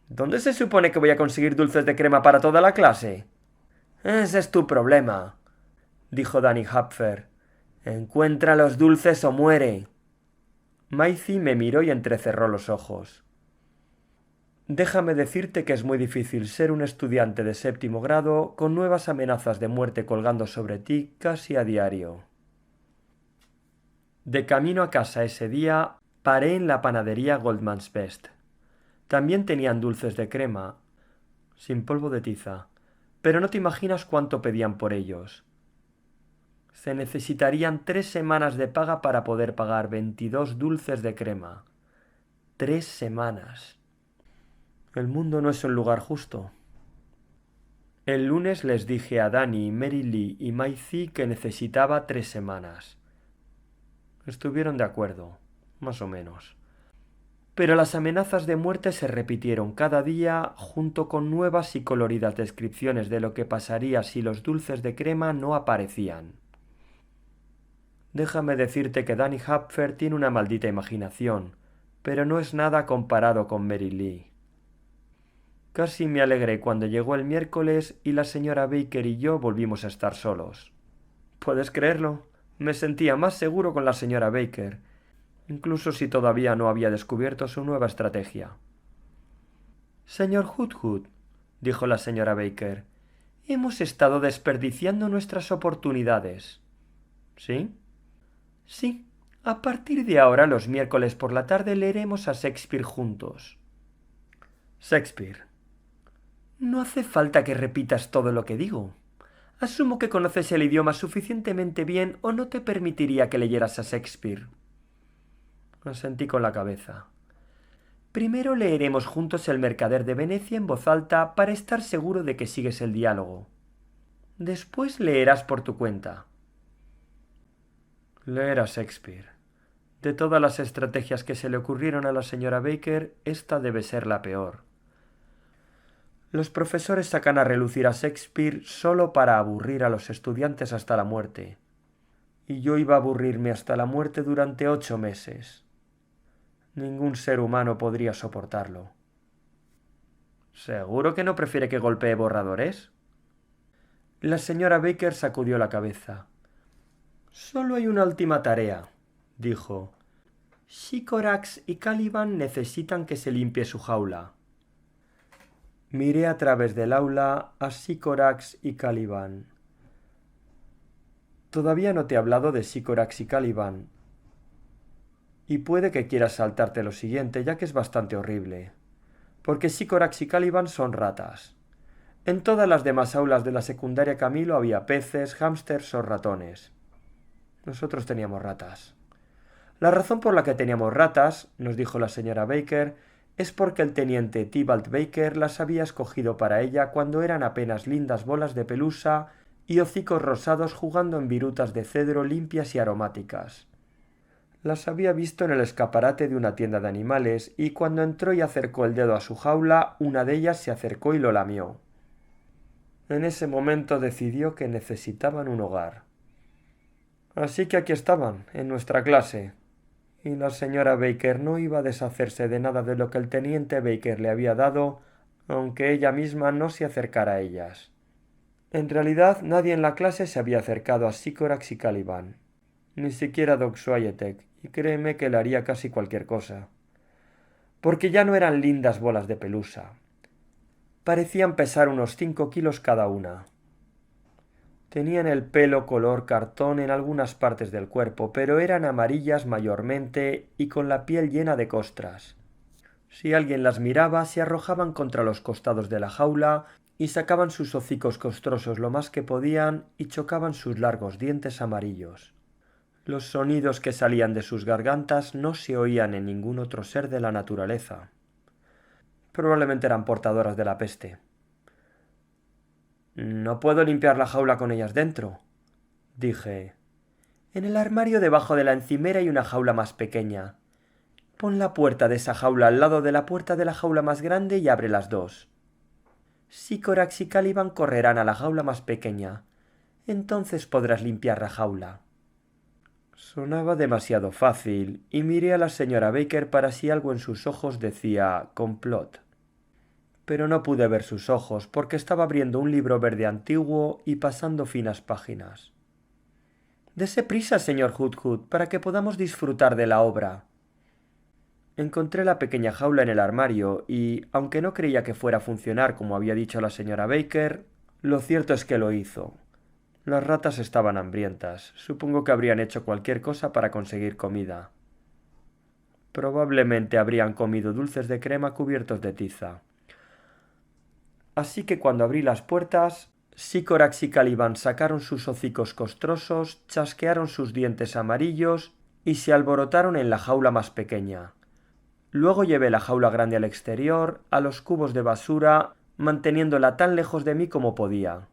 ¿Dónde se supone que voy a conseguir dulces de crema para toda la clase? Ese es tu problema, dijo Danny Hapfer. Encuentra los dulces o muere. Maisie me miró y entrecerró los ojos. Déjame decirte que es muy difícil ser un estudiante de 7º grado con nuevas amenazas de muerte colgando sobre ti casi a diario. De camino a casa ese día, paré en la panadería Goldman's Best. También tenían dulces de crema, sin polvo de tiza, pero no te imaginas cuánto pedían por ellos. Se necesitarían 3 semanas de paga para poder pagar 22 dulces de crema. 3 semanas. El mundo no es un lugar justo. El lunes les dije a Danny, Mary Lee y Maisie que necesitaba 3 semanas. Estuvieron de acuerdo, más o menos. Pero las amenazas de muerte se repitieron cada día junto con nuevas y coloridas descripciones de lo que pasaría si los dulces de crema no aparecían. Déjame decirte que Danny Hapfer tiene una maldita imaginación, pero no es nada comparado con Mary Lee. Casi me alegré cuando llegó el miércoles y la señora Baker y yo volvimos a estar solos. ¿Puedes creerlo? Me sentía más seguro con la señora Baker. incluso si todavía no había descubierto su nueva estrategia. Señor Hoodhood, dijo la señora Baker, hemos estado desperdiciando nuestras oportunidades. ¿Sí? Sí. A partir de ahora, los miércoles por la tarde leeremos a Shakespeare juntos. Shakespeare. No hace falta que repitas todo lo que digo. Asumo que conoces el idioma suficientemente bien o no te permitiría que leyeras a Shakespeare. Asentí con la cabeza. Primero leeremos juntos El mercader de Venecia en voz alta para estar seguro de que sigues el diálogo. Después leerás por tu cuenta. Leer a Shakespeare. De todas las estrategias que se le ocurrieron a la señora Baker, esta debe ser la peor. Los profesores sacan a relucir a Shakespeare solo para aburrir a los estudiantes hasta la muerte. Y yo iba a aburrirme hasta la muerte durante 8 meses. Ningún ser humano podría soportarlo. ¿Seguro que no prefiere que golpee borradores? La señora Baker sacudió la cabeza. Solo hay una última tarea, dijo. Sycorax y Caliban necesitan que se limpie su jaula. Miré a través del aula a Sycorax y Caliban. Todavía no te he hablado de Sycorax y Caliban. Y puede que quieras saltarte lo siguiente, ya que es bastante horrible. Porque Sycorax y Caliban son ratas. En todas las demás aulas de la secundaria Camilo había peces, hámsters o ratones. Nosotros teníamos ratas. La razón por la que teníamos ratas, nos dijo la señora Baker, es porque el teniente Tybalt Baker las había escogido para ella cuando eran apenas lindas bolas de pelusa y hocicos rosados jugando en virutas de cedro limpias y aromáticas. Las había visto en el escaparate de una tienda de animales y cuando entró y acercó el dedo a su jaula, una de ellas se acercó y lo lamió. En ese momento decidió que necesitaban un hogar. Así que aquí estaban, en nuestra clase. Y la señora Baker no iba a deshacerse de nada de lo que el teniente Baker le había dado, aunque ella misma no se acercara a ellas. En realidad, nadie en la clase se había acercado a Sycorax y Caliban, ni siquiera Doc Swiatek, y créeme que le haría casi cualquier cosa. Porque ya no eran lindas bolas de pelusa. Parecían pesar unos 5 kilos cada una. Tenían el pelo color cartón en algunas partes del cuerpo, pero eran amarillas mayormente y con la piel llena de costras. Si alguien las miraba, se arrojaban contra los costados de la jaula y sacaban sus hocicos costrosos lo más que podían y chocaban sus largos dientes amarillos. Los sonidos que salían de sus gargantas no se oían en ningún otro ser de la naturaleza. Probablemente eran portadoras de la peste. No puedo limpiar la jaula con ellas dentro, dije. En el armario debajo de la encimera hay una jaula más pequeña. Pon la puerta de esa jaula al lado de la puerta de la jaula más grande y abre las dos. Sycorax y Caliban correrán a la jaula más pequeña. Entonces podrás limpiar la jaula. Sonaba demasiado fácil y miré a la señora Baker para si algo en sus ojos decía complot. Pero no pude ver sus ojos porque estaba abriendo un libro verde antiguo y pasando finas páginas. Dese prisa, señor Hoodhood, para que podamos disfrutar de la obra. Encontré la pequeña jaula en el armario y, aunque no creía que fuera a funcionar como había dicho la señora Baker, lo cierto es que lo hizo. Las ratas estaban hambrientas. Supongo que habrían hecho cualquier cosa para conseguir comida. Probablemente habrían comido dulces de crema cubiertos de tiza. Así que cuando abrí las puertas, Sycorax y Caliban sacaron sus hocicos costrosos, chasquearon sus dientes amarillos y se alborotaron en la jaula más pequeña. Luego llevé la jaula grande al exterior, a los cubos de basura, manteniéndola tan lejos de mí como podía.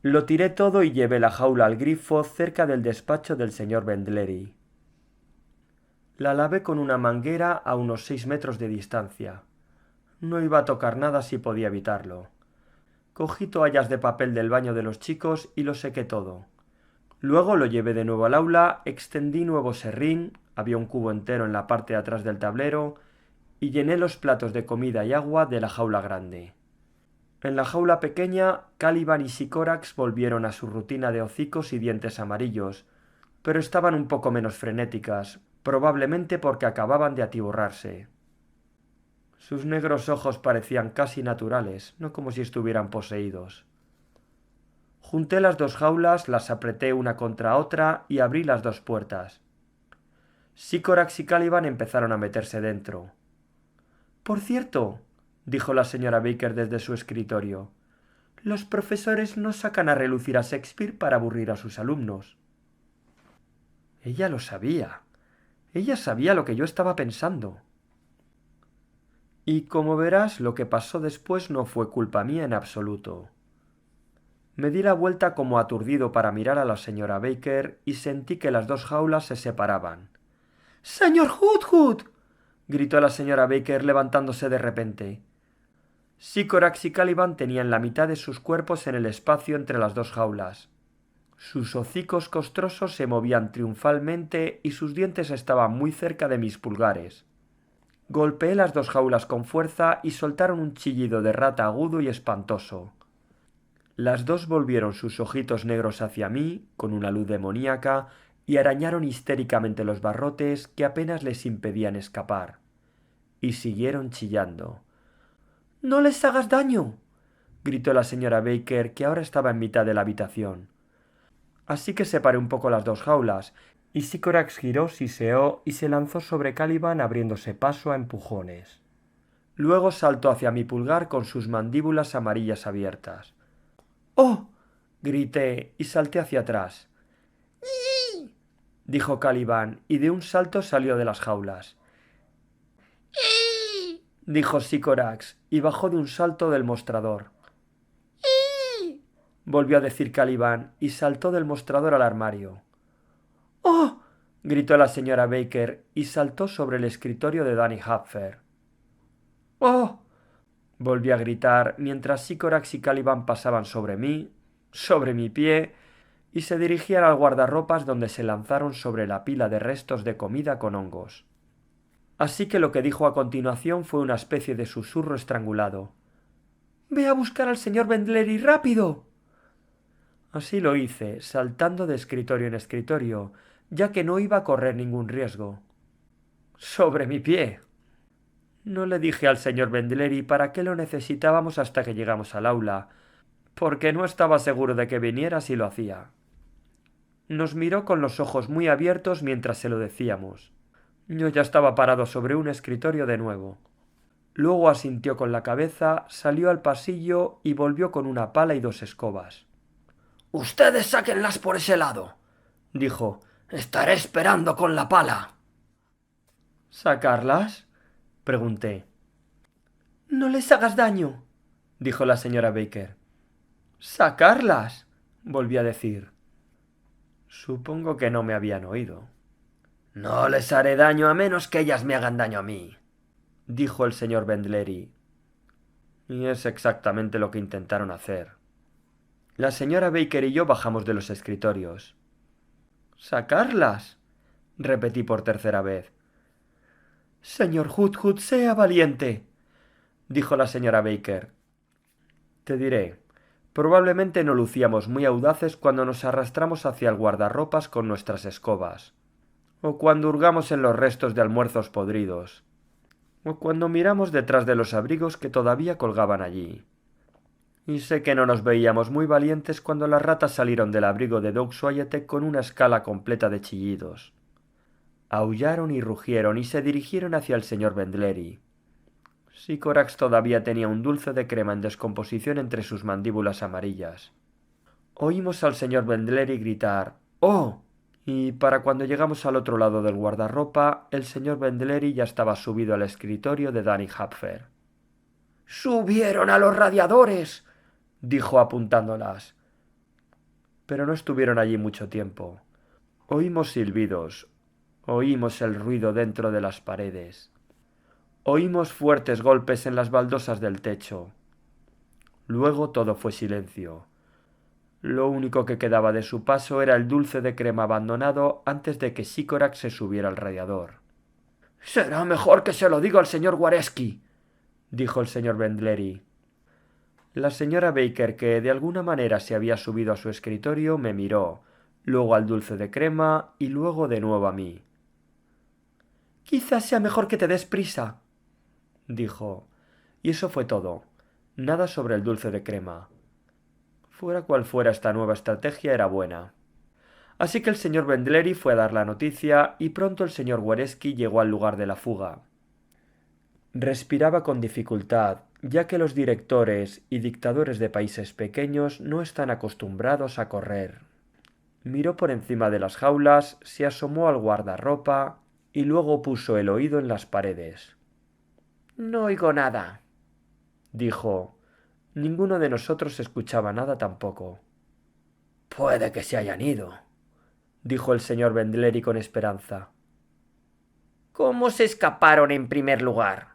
Lo tiré todo y llevé la jaula al grifo cerca del despacho del señor Bendlery. La lavé con una manguera a unos 6 metros de distancia. No iba a tocar nada si podía evitarlo. Cogí toallas de papel del baño de los chicos y lo sequé todo. Luego lo llevé de nuevo al aula, extendí nuevo serrín, había un cubo entero en la parte de atrás del tablero, y llené los platos de comida y agua de la jaula grande. En la jaula pequeña, Caliban y Sycorax volvieron a su rutina de hocicos y dientes amarillos, pero estaban un poco menos frenéticas, probablemente porque acababan de atiborrarse. Sus negros ojos parecían casi naturales, no como si estuvieran poseídos. Junté las dos jaulas, las apreté una contra otra y abrí las dos puertas. Sycorax y Caliban empezaron a meterse dentro. «Por cierto», dijo la señora Baker desde su escritorio, «los profesores no sacan a relucir a Shakespeare para aburrir a sus alumnos». Ella lo sabía. Ella sabía lo que yo estaba pensando. Y como verás, lo que pasó después no fue culpa mía en absoluto. Me di la vuelta como aturdido para mirar a la señora Baker y sentí que las dos jaulas se separaban. «¡Señor Hoodhood!», gritó la señora Baker levantándose de repente. Sycorax y Caliban tenían la mitad de sus cuerpos en el espacio entre las dos jaulas. Sus hocicos costrosos se movían triunfalmente y sus dientes estaban muy cerca de mis pulgares. Golpeé las dos jaulas con fuerza y soltaron un chillido de rata agudo y espantoso. Las dos volvieron sus ojitos negros hacia mí, con una luz demoníaca, y arañaron histéricamente los barrotes que apenas les impedían escapar. Y siguieron chillando. «¡No les hagas daño!», gritó la señora Baker, que ahora estaba en mitad de la habitación. Así que separé un poco las dos jaulas, y Sycorax giró, siseó y se lanzó sobre Caliban abriéndose paso a empujones. Luego saltó hacia mi pulgar con sus mandíbulas amarillas abiertas. «¡Oh!», grité y salté hacia atrás. «¡Ii!», dijo Caliban, y de un salto salió de las jaulas. «¡Ii!», dijo Sycorax, y bajó de un salto del mostrador. «¡Ii!», volvió a decir Caliban, y saltó del mostrador al armario. «¡Oh!», gritó la señora Baker, y saltó sobre el escritorio de Danny Hapfer. «¡Oh!», volví a gritar, mientras Sycorax y Caliban pasaban sobre mí, sobre mi pie, y se dirigían al guardarropas donde se lanzaron sobre la pila de restos de comida con hongos. Así que lo que dijo a continuación fue una especie de susurro estrangulado. «¡Ve a buscar al señor Vendleri, rápido!». Así lo hice, saltando de escritorio en escritorio, ya que no iba a correr ningún riesgo. «¡Sobre mi pie!». No le dije al señor Vendleri para qué lo necesitábamos hasta que llegamos al aula, porque no estaba seguro de que viniera si lo hacía. Nos miró con los ojos muy abiertos mientras se lo decíamos. Yo ya estaba parado sobre un escritorio de nuevo. Luego asintió con la cabeza, salió al pasillo y volvió con una pala y dos escobas. «¡Ustedes sáquenlas por ese lado!», dijo. «Estaré esperando con la pala». «¿Sacarlas?», pregunté. «No les hagas daño», dijo la señora Baker. «¿Sacarlas?», volví a decir. Supongo que no me habían oído. «No les haré daño a menos que ellas me hagan daño a mí», dijo el señor Vendleri. Y es exactamente lo que intentaron hacer. La señora Baker y yo bajamos de los escritorios. «¿Sacarlas?», repetí por tercera vez. «Señor Hoodhood, sea valiente», dijo la señora Baker. Te diré, probablemente no lucíamos muy audaces cuando nos arrastramos hacia el guardarropas con nuestras escobas, o cuando hurgamos en los restos de almuerzos podridos, o cuando miramos detrás de los abrigos que todavía colgaban allí. Y sé que no nos veíamos muy valientes cuando las ratas salieron del abrigo de Doug Swiatek con una escala completa de chillidos. Aullaron y rugieron y se dirigieron hacia el señor Vendleri. Sycorax todavía tenía un dulce de crema en descomposición entre sus mandíbulas amarillas. Oímos al señor Vendleri gritar «¡Oh!», y para cuando llegamos al otro lado del guardarropa, el señor Vendleri ya estaba subido al escritorio de Danny Hapfer. «¡Subieron a los radiadores!», dijo apuntándolas. Pero no estuvieron allí mucho tiempo. Oímos silbidos, oímos el ruido dentro de las paredes. Oímos fuertes golpes en las baldosas del techo. Luego todo fue silencio. Lo único que quedaba de su paso era el dulce de crema abandonado antes de que Sycorax se subiera al radiador. «Será mejor que se lo diga al señor Wareski», dijo el señor Vendleri. La señora Baker, que de alguna manera se había subido a su escritorio, me miró, luego al dulce de crema y luego de nuevo a mí. Quizás sea mejor que te des prisa, dijo. Y eso fue todo. Nada sobre el dulce de crema. Fuera cual fuera esta nueva estrategia era buena. Así que el señor Vendleri fue a dar la noticia y pronto el señor Wereski llegó al lugar de la fuga. Respiraba con dificultad, ya que los directores y dictadores de países pequeños no están acostumbrados a correr. Miró por encima de las jaulas, se asomó al guardarropa y luego puso el oído en las paredes. No oigo nada, dijo. Ninguno de nosotros escuchaba nada tampoco. Puede que se hayan ido, dijo el señor Vendleri con esperanza. ¿Cómo se escaparon en primer lugar?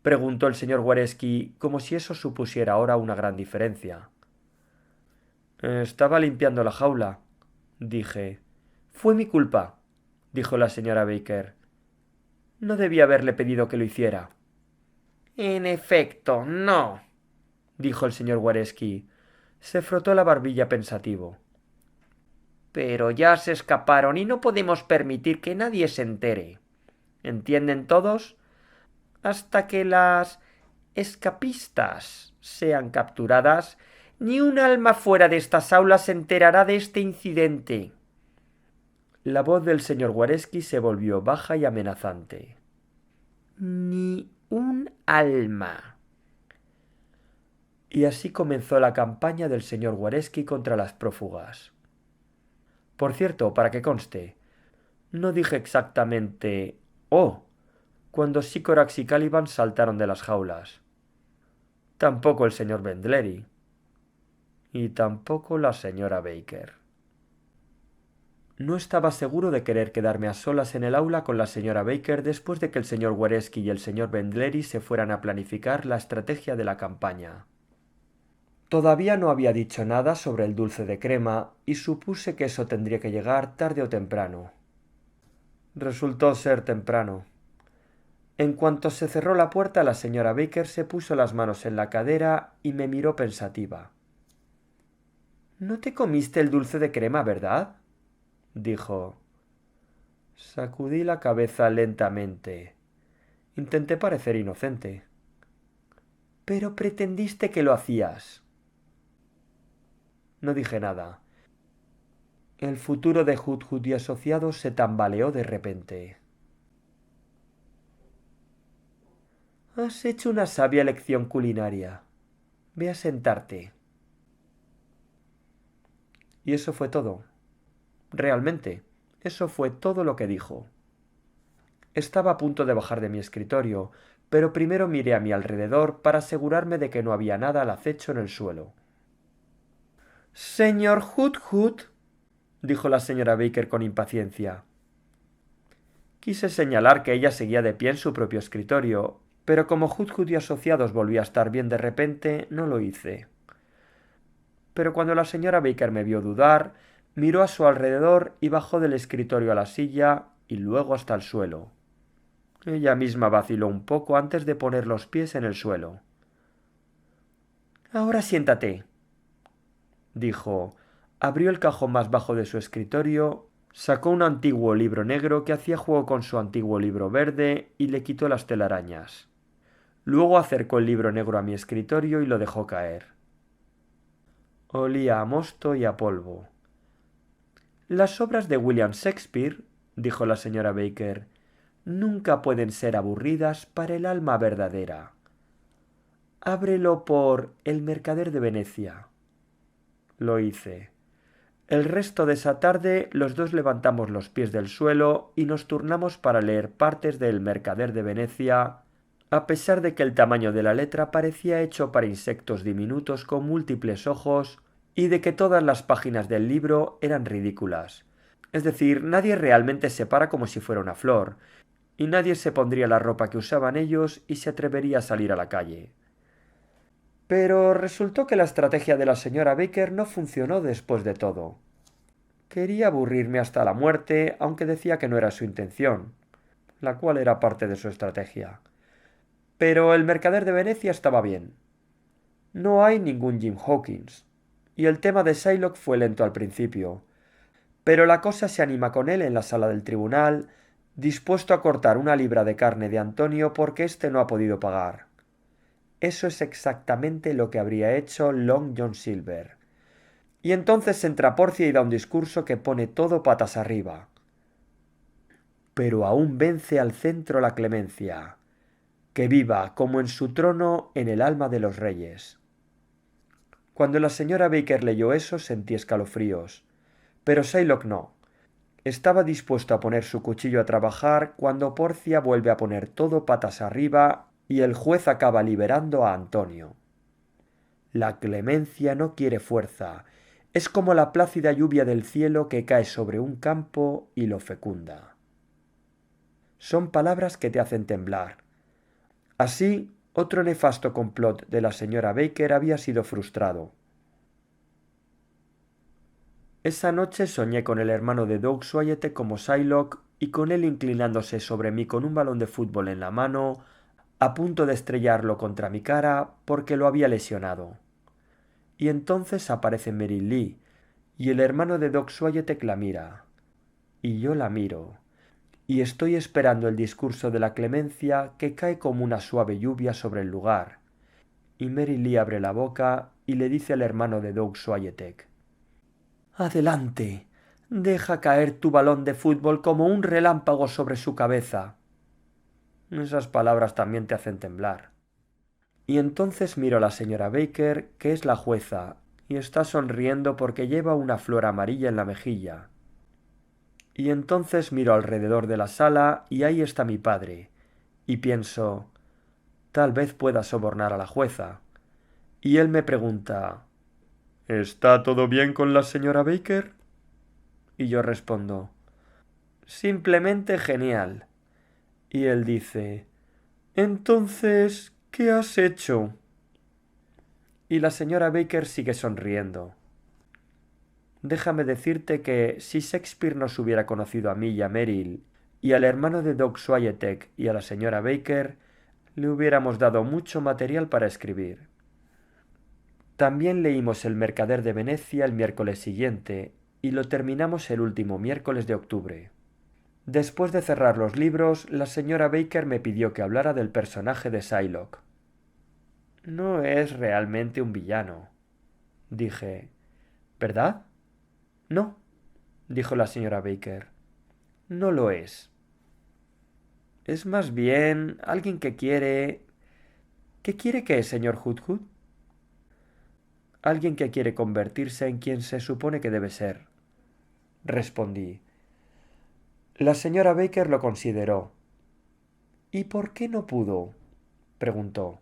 Preguntó el señor Wereski, como si eso supusiera ahora una gran diferencia. Estaba limpiando la jaula, dije. Fue mi culpa, dijo la señora Baker. No debía haberle pedido que lo hiciera. En efecto, no, dijo el señor Wereski. Se frotó la barbilla pensativo. Pero ya se escaparon y no podemos permitir que nadie se entere. ¿Entienden todos? Hasta que las escapistas sean capturadas, ni un alma fuera de estas aulas se enterará de este incidente. La voz del señor Wereski se volvió baja y amenazante. Ni un alma. Y así comenzó la campaña del señor Wereski contra las prófugas. Por cierto, para que conste, no dije exactamente «oh» cuando Sycorax y Caliban saltaron de las jaulas. Tampoco el señor Vendleri. Y tampoco la señora Baker. No estaba seguro de querer quedarme a solas en el aula con la señora Baker después de que el señor Wereski y el señor Vendleri se fueran a planificar la estrategia de la campaña. Todavía no había dicho nada sobre el dulce de crema y supuse que eso tendría que llegar tarde o temprano. Resultó ser temprano. En cuanto se cerró la puerta, la señora Baker se puso las manos en la cadera y me miró pensativa. «No te comiste el dulce de crema, ¿verdad?», dijo. Sacudí la cabeza lentamente. Intenté parecer inocente. «Pero pretendiste que lo hacías». No dije nada. El futuro de Hudhud y asociados se tambaleó de repente. Has hecho una sabia elección culinaria. Ve a sentarte. Y eso fue todo. Realmente, eso fue todo lo que dijo. Estaba a punto de bajar de mi escritorio, pero primero miré a mi alrededor para asegurarme de que no había nada al acecho en el suelo. «Señor Hudhud», dijo la señora Baker con impaciencia. Quise señalar que ella seguía de pie en su propio escritorio, pero como Hudhud y asociados volvía a estar bien de repente, no lo hice. Pero cuando la señora Baker me vio dudar, miró a su alrededor y bajó del escritorio a la silla y luego hasta el suelo. Ella misma vaciló un poco antes de poner los pies en el suelo. «Ahora siéntate», dijo. Abrió el cajón más bajo de su escritorio, sacó un antiguo libro negro que hacía juego con su antiguo libro verde y le quitó las telarañas. Luego acercó el libro negro a mi escritorio y lo dejó caer. Olía a mosto y a polvo. «Las obras de William Shakespeare», dijo la señora Baker, «nunca pueden ser aburridas para el alma verdadera. Ábrelo por El mercader de Venecia». Lo hice. El resto de esa tarde los dos levantamos los pies del suelo y nos turnamos para leer partes de El mercader de Venecia, a pesar de que el tamaño de la letra parecía hecho para insectos diminutos con múltiples ojos y de que todas las páginas del libro eran ridículas. Es decir, nadie realmente se para como si fuera una flor, y nadie se pondría la ropa que usaban ellos y se atrevería a salir a la calle. Pero resultó que la estrategia de la señora Baker no funcionó después de todo. Quería aburrirme hasta la muerte, aunque decía que no era su intención, la cual era parte de su estrategia. Pero El mercader de Venecia estaba bien. No hay ningún Jim Hawkins, y el tema de Shylock fue lento al principio, pero la cosa se anima con él en la sala del tribunal, dispuesto a cortar 1 libra de carne de Antonio porque éste no ha podido pagar. Eso es exactamente lo que habría hecho Long John Silver. Y entonces entra Porcia y da un discurso que pone todo patas arriba. Pero aún vence al centro la clemencia, que viva como en su trono en el alma de los reyes. Cuando la señora Baker leyó eso sentí escalofríos, pero Shylock no. Estaba dispuesto a poner su cuchillo a trabajar cuando Porcia vuelve a poner todo patas arriba y el juez acaba liberando a Antonio. La clemencia no quiere fuerza, es como la plácida lluvia del cielo que cae sobre un campo y lo fecunda. Son palabras que te hacen temblar. Así, otro nefasto complot de la señora Baker había sido frustrado. Esa noche soñé con el hermano de Doug Swyete como Shylock y con él inclinándose sobre mí con un balón de fútbol en la mano, a punto de estrellarlo contra mi cara porque lo había lesionado. Y entonces aparece Mary Lee, y el hermano de Doug Swyete la mira. Y yo la miro. Y estoy esperando el discurso de la clemencia que cae como una suave lluvia sobre el lugar. Y Mary Lee abre la boca y le dice al hermano de Doug Swyete: «Adelante, deja caer tu balón de fútbol como un relámpago sobre su cabeza». Esas palabras también te hacen temblar. Y entonces miro a la señora Baker, que es la jueza, y está sonriendo porque lleva una flor amarilla en la mejilla. Y entonces miro alrededor de la sala y ahí está mi padre, y pienso, tal vez pueda sobornar a la jueza. Y él me pregunta, ¿está todo bien con la señora Baker? Y yo respondo, simplemente genial. Y él dice, entonces, ¿qué has hecho? Y la señora Baker sigue sonriendo. Déjame decirte que si Shakespeare nos hubiera conocido a mí y a Meryl, y al hermano de Doug Swyete y a la señora Baker, le hubiéramos dado mucho material para escribir. También leímos El mercader de Venecia el miércoles siguiente, y lo terminamos el último miércoles de octubre. Después de cerrar los libros, la señora Baker me pidió que hablara del personaje de Shylock. No es realmente un villano, dije. ¿Verdad? No, dijo la señora Baker. No lo es. Es más bien alguien que quiere... ¿Qué quiere qué, señor Hudhud? Alguien que quiere convertirse en quien se supone que debe ser, respondí. La señora Baker lo consideró. ¿Y por qué no pudo? Preguntó.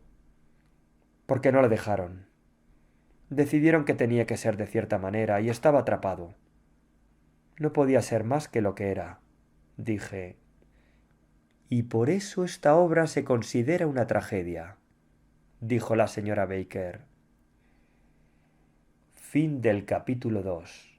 Porque no le dejaron. Decidieron que tenía que ser de cierta manera y estaba atrapado. No podía ser más que lo que era, dije. Y por eso esta obra se considera una tragedia, dijo la señora Baker. Fin del capítulo 2.